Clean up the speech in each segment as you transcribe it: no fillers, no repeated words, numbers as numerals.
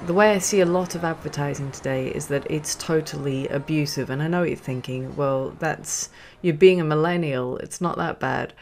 The way I see a lot of advertising today is that it's totally abusive. And I know what you're thinking, well, you're being a millennial, it's not that bad.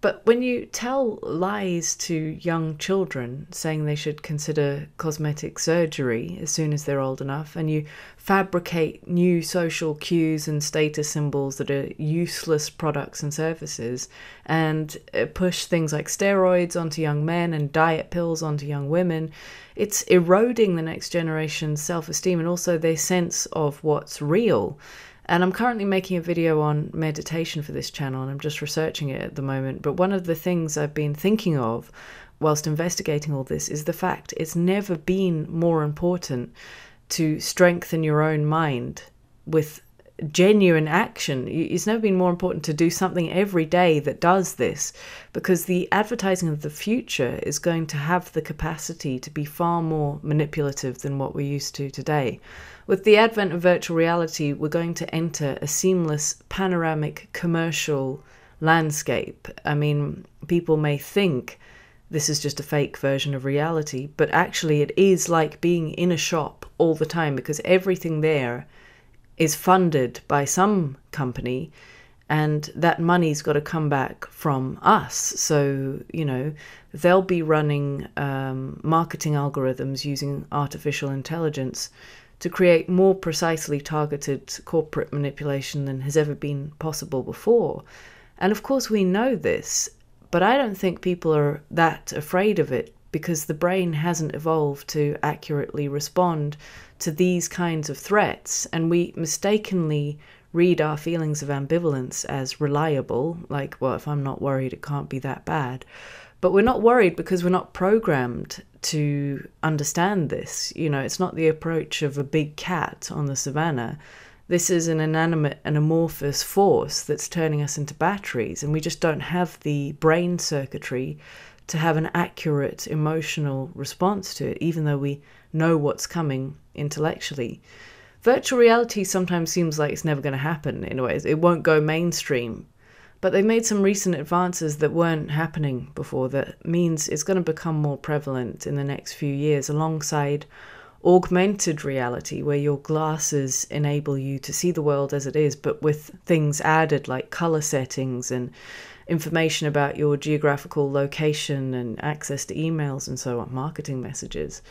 But when you tell lies to young children saying they should consider cosmetic surgery as soon as they're old enough, and you fabricate new social cues and status symbols that are useless products and services, and push things like steroids onto young men and diet pills onto young women, it's eroding the next generation's self-esteem and also their sense of what's real. And I'm currently making a video on meditation for this channel, and I'm just researching it at the moment. But one of the things I've been thinking of whilst investigating all this is the fact it's never been more important to strengthen your own mind with genuine action. It's never been more important to do something every day that does this, because the advertising of the future is going to have the capacity to be far more manipulative than what we're used to today. With the advent of virtual reality, we're going to enter a seamless panoramic commercial landscape. I mean, people may think this is just a fake version of reality, but actually it is like being in a shop all the time, because everything there is funded by some company, and that money's got to come back from us. So, they'll be running marketing algorithms using artificial intelligence to create more precisely targeted corporate manipulation than has ever been possible before. And of course we know this, but I don't think people are that afraid of it, because the brain hasn't evolved to accurately respond to these kinds of threats, and we mistakenly read our feelings of ambivalence as reliable, like, well, if I'm not worried, it can't be that bad. But we're not worried because we're not programmed to understand this. It's not the approach of a big cat on the savannah. This is an inanimate and amorphous force that's turning us into batteries, and we just don't have the brain circuitry to have an accurate emotional response to it, even though we know what's coming intellectually. Virtual reality sometimes seems like it's never going to happen in a way. It won't go mainstream. But they've made some recent advances that weren't happening before that means it's going to become more prevalent in the next few years, alongside augmented reality, where your glasses enable you to see the world as it is, but with things added like color settings and information about your geographical location and access to emails and so on, marketing messages.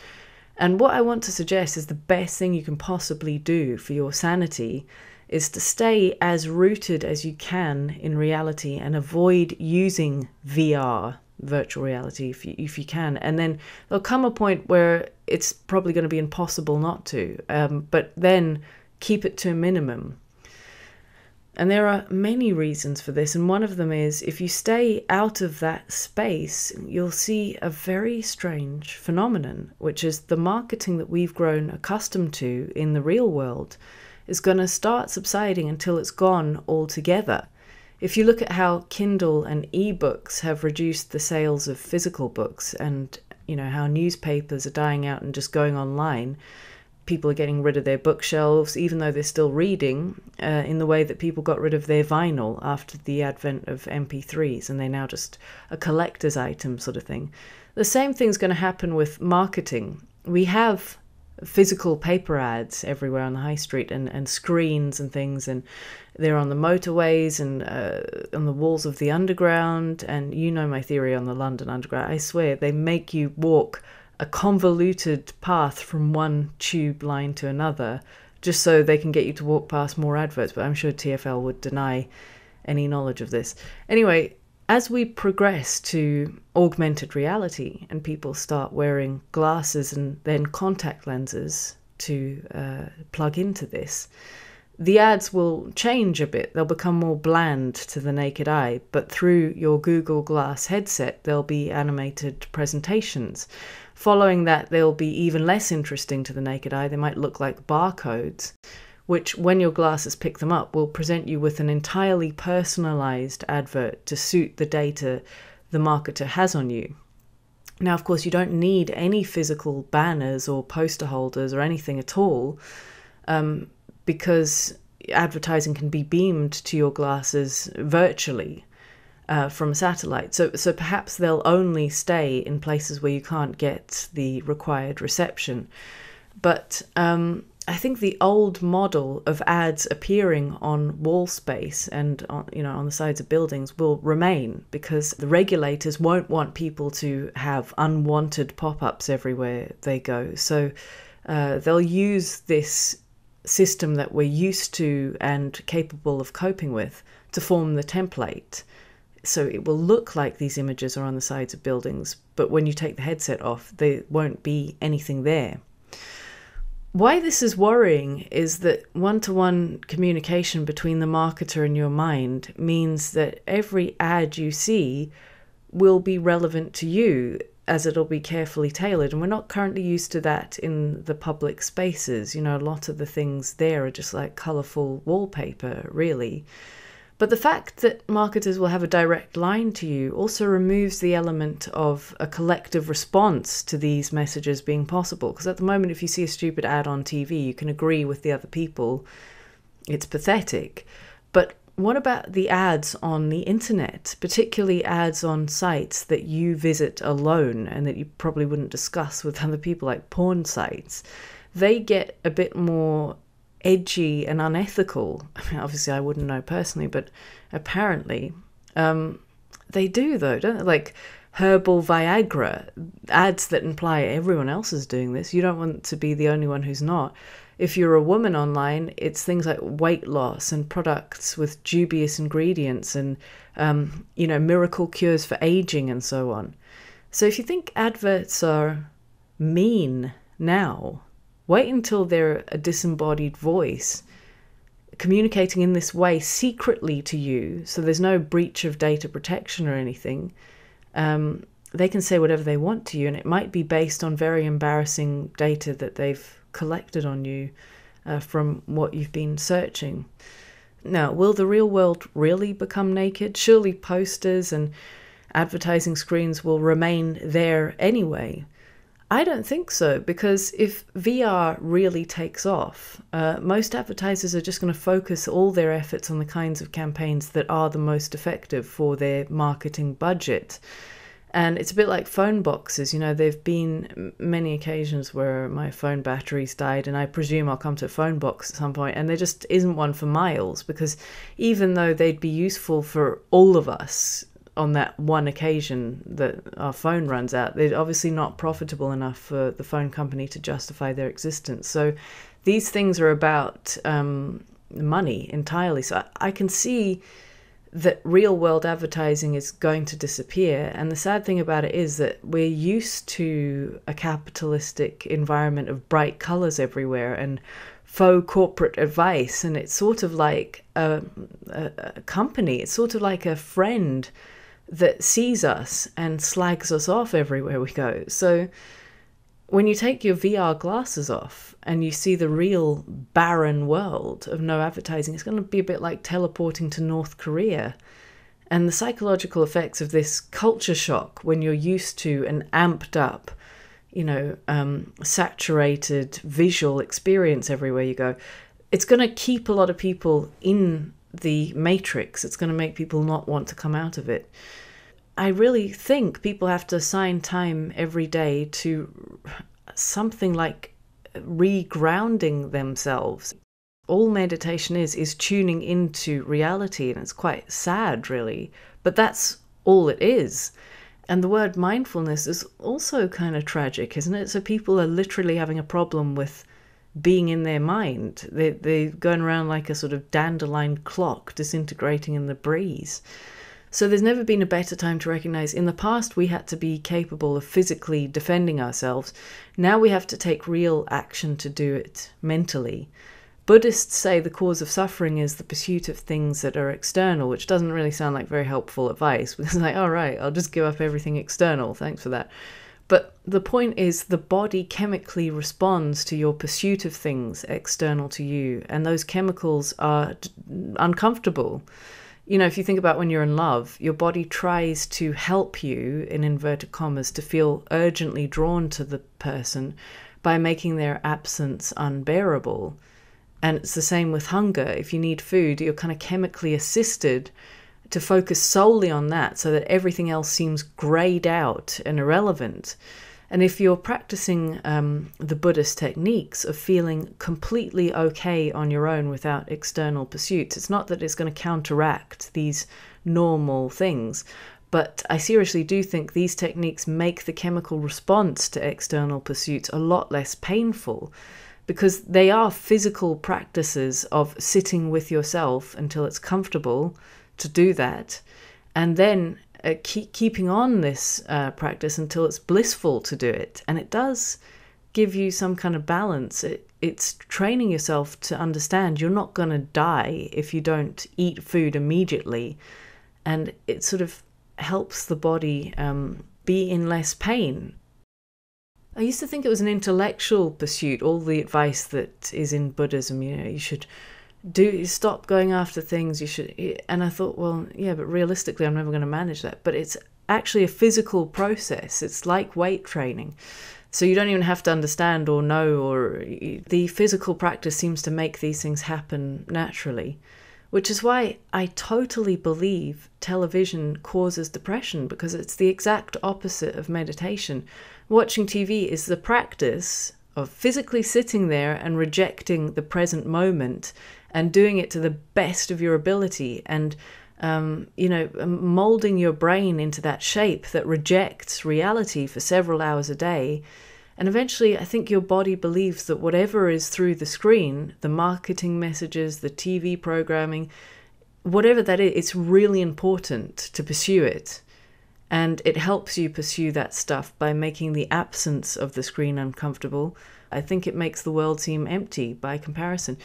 And what I want to suggest is the best thing you can possibly do for your sanity is to stay as rooted as you can in reality and avoid using VR, virtual reality, if you can. And then there'll come a point where it's probably going to be impossible not to, but then keep it to a minimum. And there are many reasons for this, and one of them is if you stay out of that space, you'll see a very strange phenomenon, which is the marketing that we've grown accustomed to in the real world is going to start subsiding until it's gone altogether. If you look at how Kindle and ebooks have reduced the sales of physical books, and how newspapers are dying out and just going online, people are getting rid of their bookshelves, even though they're still reading, in the way that people got rid of their vinyl after the advent of MP3s, and they're now just a collector's item sort of thing. The same thing's going to happen with marketing. We have physical paper ads everywhere on the high street, and screens and things, and they're on the motorways and on the walls of the underground. And my theory on the London Underground. I swear they make you walk a convoluted path from one tube line to another just so they can get you to walk past more adverts, but I'm sure TfL would deny any knowledge of this. Anyway, as we progress to augmented reality and people start wearing glasses and then contact lenses to plug into this, the ads will change a bit. They'll become more bland to the naked eye, but through your Google Glass headset, there'll be animated presentations. Following that, they'll be even less interesting to the naked eye. They might look like barcodes, which, when your glasses pick them up, will present you with an entirely personalized advert to suit the data the marketer has on you. Now, of course, you don't need any physical banners or poster holders or anything at all, because advertising can be beamed to your glasses virtually from a satellite. So perhaps they'll only stay in places where you can't get the required reception. But I think the old model of ads appearing on wall space and on the sides of buildings will remain, because the regulators won't want people to have unwanted pop-ups everywhere they go. So they'll use this system that we're used to and capable of coping with to form the template. So it will look like these images are on the sides of buildings, but when you take the headset off, there won't be anything there. Why this is worrying is that one-to-one communication between the marketer and your mind means that every ad you see will be relevant to you, as it'll be carefully tailored. And we're not currently used to that in the public spaces. A lot of the things there are just like colourful wallpaper, really. But the fact that marketers will have a direct line to you also removes the element of a collective response to these messages being possible. Because at the moment, if you see a stupid ad on TV, you can agree with the other people. It's pathetic. But what about the ads on the internet, particularly ads on sites that you visit alone and that you probably wouldn't discuss with other people, like porn sites? They get a bit more edgy and unethical. I mean, obviously I wouldn't know personally, but apparently they do, though, don't they? Like herbal Viagra, ads that imply everyone else is doing this. You don't want to be the only one who's not. If you're a woman online, it's things like weight loss and products with dubious ingredients and miracle cures for aging and so on. So if you think adverts are mean now, wait until they're a disembodied voice communicating in this way secretly to you, so there's no breach of data protection or anything. They can say whatever they want to you, and it might be based on very embarrassing data that they've collected on you from what you've been searching. Now, will the real world really become naked? Surely posters and advertising screens will remain there anyway. I don't think so, because if VR really takes off, most advertisers are just going to focus all their efforts on the kinds of campaigns that are the most effective for their marketing budget. And it's a bit like phone boxes. There've been many occasions where my phone batteries died, and I presume I'll come to a phone box at some point, and there just isn't one for miles, because even though they'd be useful for all of us on that one occasion that our phone runs out, they're obviously not profitable enough for the phone company to justify their existence. So these things are about money entirely. So I can see that real world advertising is going to disappear. And the sad thing about it is that we're used to a capitalistic environment of bright colors everywhere and faux corporate advice. And it's sort of like a company. It's sort of like a friend that sees us and slags us off everywhere we go. So when you take your VR glasses off and you see the real barren world of no advertising, it's going to be a bit like teleporting to North Korea. And the psychological effects of this culture shock, when you're used to an amped up, saturated visual experience everywhere you go, it's going to keep a lot of people in the matrix. It's going to make people not want to come out of it. I really think people have to assign time every day to something like regrounding themselves. All meditation is tuning into reality, and it's quite sad, really, but that's all it is. And the word mindfulness is also kind of tragic, isn't it? So people are literally having a problem with being in their mind. They're going around like a sort of dandelion clock disintegrating in the breeze. So there's never been a better time to recognize in the past we had to be capable of physically defending ourselves. Now we have to take real action to do it mentally. Buddhists say the cause of suffering is the pursuit of things that are external, which doesn't really sound like very helpful advice, because like, all right, I'll just give up everything external. Thanks for that. But the point is the body chemically responds to your pursuit of things external to you, and those chemicals are uncomfortable. If you think about when you're in love, your body tries to help you, in inverted commas, to feel urgently drawn to the person by making their absence unbearable. And it's the same with hunger. If you need food, you're kind of chemically assisted to focus solely on that so that everything else seems grayed out and irrelevant. And if you're practicing the Buddhist techniques of feeling completely okay on your own without external pursuits, it's not that it's going to counteract these normal things, but I seriously do think these techniques make the chemical response to external pursuits a lot less painful, because they are physical practices of sitting with yourself until it's comfortable to do that, and then keeping on this practice until it's blissful to do it. And it does give you some kind of balance. It's training yourself to understand you're not going to die if you don't eat food immediately. And it sort of helps the body be in less pain. I used to think it was an intellectual pursuit, all the advice that is in Buddhism, you should stop going after things, and I thought, well, yeah, but realistically I'm never going to manage that. But it's actually a physical process. It's like weight training. So you don't even have to understand or know, or the physical practice seems to make these things happen naturally, which is why I totally believe television causes depression, because it's the exact opposite of meditation. Watching TV is the practice of physically sitting there and rejecting the present moment and doing it to the best of your ability, and molding your brain into that shape that rejects reality for several hours a day. And eventually, I think your body believes that whatever is through the screen, the marketing messages, the TV programming, whatever that is, it's really important to pursue it. And it helps you pursue that stuff by making the absence of the screen uncomfortable. I think it makes the world seem empty by comparison.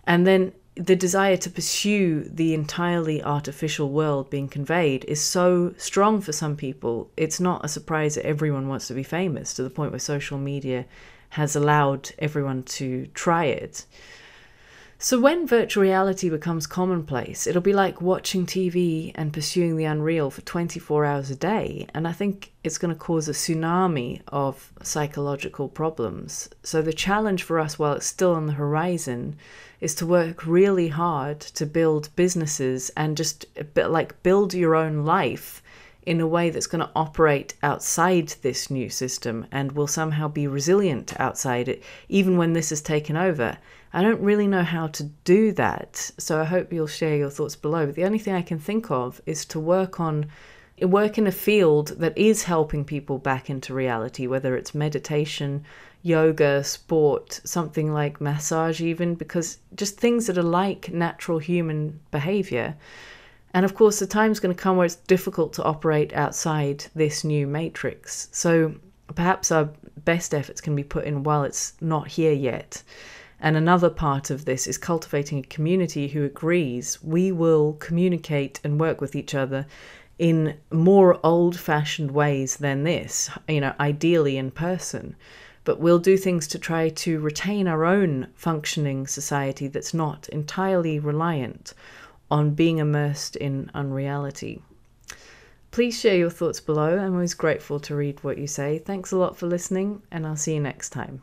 And then the desire to pursue the entirely artificial world being conveyed is so strong for some people. It's not a surprise that everyone wants to be famous, to the point where social media has allowed everyone to try it. So when virtual reality becomes commonplace, it'll be like watching TV and pursuing the unreal for 24 hours a day. And I think it's going to cause a tsunami of psychological problems. So the challenge for us, while it's still on the horizon, is to work really hard to build businesses and just a bit like build your own life in a way that's going to operate outside this new system and will somehow be resilient outside it, even when this is taken over. I don't really know how to do that, so I hope you'll share your thoughts below. But the only thing I can think of is to work in a field that is helping people back into reality, whether it's meditation, yoga, sport, something like massage even, because just things that are like natural human behavior. And of course, the time's going to come where it's difficult to operate outside this new matrix. So perhaps our best efforts can be put in while it's not here yet. And another part of this is cultivating a community who agrees we will communicate and work with each other in more old-fashioned ways than this, ideally in person. But we'll do things to try to retain our own functioning society that's not entirely reliant on being immersed in unreality. Please share your thoughts below. I'm always grateful to read what you say. Thanks a lot for listening, and I'll see you next time.